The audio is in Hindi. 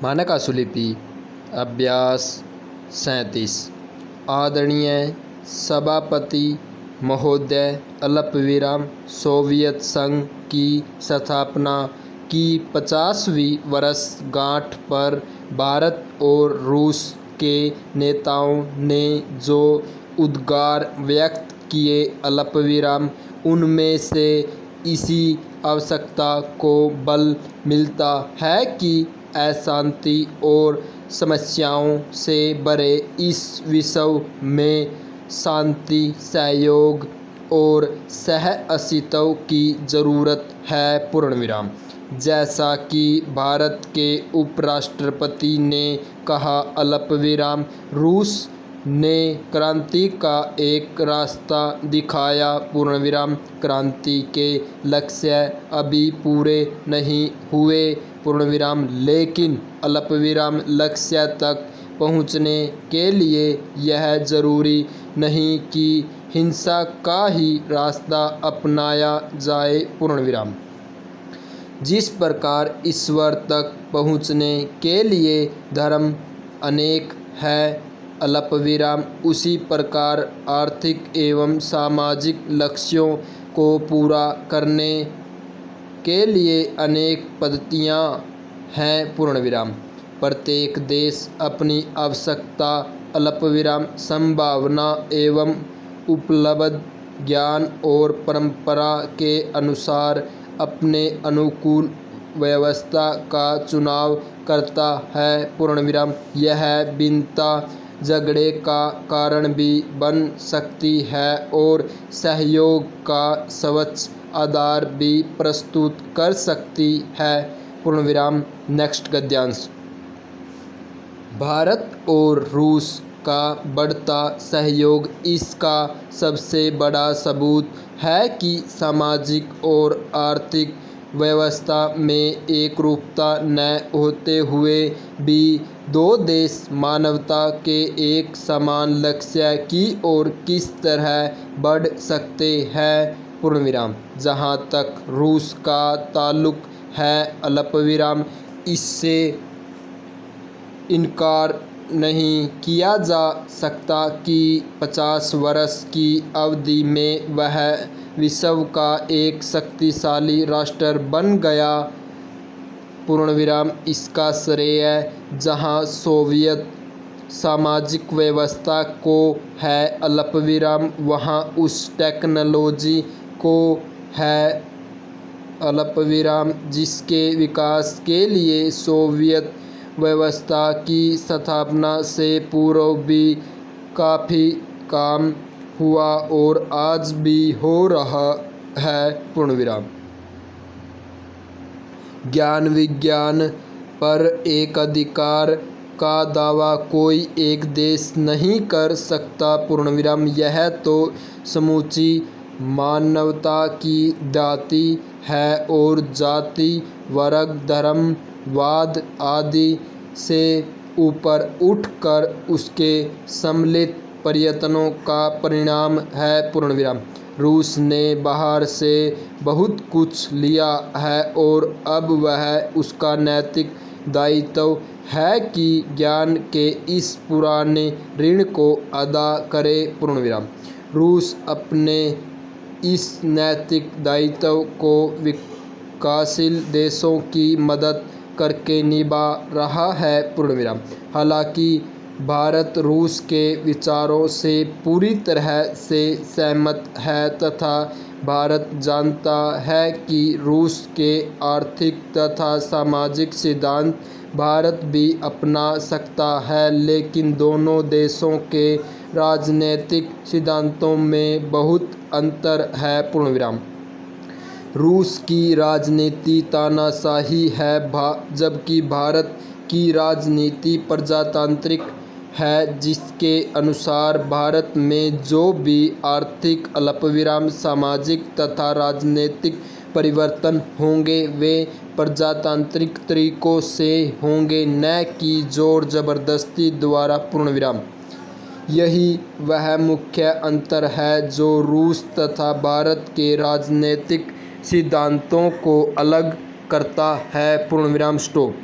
मानक आशुलिपि अभ्यास 37। आदरणीय सभापति महोदय, अल्पविराम सोवियत संघ की स्थापना की 50वीं वर्षगांठ पर भारत और रूस के नेताओं ने जो उद्गार व्यक्त किए, अल्पविराम उनमें से इसी आवश्यकता को बल मिलता है कि अशांति और समस्याओं से भरे इस विश्व में शांति, सहयोग और सह-अस्तित्व की जरूरत है। पूर्णविराम। जैसा कि भारत के उपराष्ट्रपति ने कहा, अल्पविराम रूस ने क्रांति का एक रास्ता दिखाया। पूर्णविराम। क्रांति के लक्ष्य अभी पूरे नहीं हुए। पूर्णविराम। लेकिन अल्पविराम लक्ष्य तक पहुंचने के लिए यह जरूरी नहीं कि हिंसा का ही रास्ता अपनाया जाए। पूर्णविराम। जिस प्रकार ईश्वर तक पहुंचने के लिए धर्म अनेक है, अल्पविराम उसी प्रकार आर्थिक एवं सामाजिक लक्ष्यों को पूरा करने के लिए अनेक पद्धतियां हैं। पूर्णविराम। प्रत्येक देश अपनी आवश्यकता, अल्पविराम संभावना एवं उपलब्ध ज्ञान और परंपरा के अनुसार अपने अनुकूल व्यवस्था का चुनाव करता है। पूर्णविराम। यह भिन्नता झगड़े का कारण भी बन सकती है और सहयोग का स्वच्छ आधार भी प्रस्तुत कर सकती है। पूर्णविराम। नेक्स्ट गद्यांश। भारत और रूस का बढ़ता सहयोग इसका सबसे बड़ा सबूत है कि सामाजिक और आर्थिक व्यवस्था में एकरूपता न होते हुए भी दो देश मानवता के एक समान लक्ष्य की ओर किस तरह बढ़ सकते हैं। पूर्णविराम। जहाँ तक रूस का ताल्लुक है, अल्पविराम इससे इनकार नहीं किया जा सकता कि 50 वर्ष की अवधि में वह विश्व का एक शक्तिशाली राष्ट्र बन गया। पूर्णविराम। इसका श्रेय जहाँ सोवियत सामाजिक व्यवस्था को है, अल्पविराम वहाँ उस टेक्नोलॉजी को है, अल्पविराम जिसके विकास के लिए सोवियत व्यवस्था की स्थापना से पूर्व भी काफ़ी काम हुआ और आज भी हो रहा है। पूर्णविराम। ज्ञान विज्ञान पर एकाधिकार का दावा कोई एक देश नहीं कर सकता। पूर्णविराम। यह तो समूची मानवता की दाती है और जाति, वर्ग, धर्म, वाद आदि से ऊपर उठकर उसके सम्मिलित प्रयत्नों का परिणाम है। पूर्णविराम। रूस ने बाहर से बहुत कुछ लिया है और अब वह उसका नैतिक दायित्व है कि ज्ञान के इस पुराने ऋण को अदा करे। पूर्णविराम। रूस अपने इस नैतिक दायित्व को विकासशील देशों की मदद करके निभा रहा है। पूर्णविराम। हालांकि भारत रूस के विचारों से पूरी तरह से सहमत है तथा भारत जानता है कि रूस के आर्थिक तथा सामाजिक सिद्धांत भारत भी अपना सकता है, लेकिन दोनों देशों के राजनीतिक सिद्धांतों में बहुत अंतर है। पूर्णविराम। रूस की राजनीति तानाशाही है, जबकि भारत की राजनीति प्रजातांत्रिक है, जिसके अनुसार भारत में जो भी आर्थिक, अल्पविराम सामाजिक तथा राजनीतिक परिवर्तन होंगे वे प्रजातांत्रिक तरीकों से होंगे, न कि जोर जबरदस्ती द्वारा। पूर्णविराम। यही वह मुख्य अंतर है जो रूस तथा भारत के राजनीतिक सिद्धांतों को अलग करता है। पूर्णविराम। स्टॉप।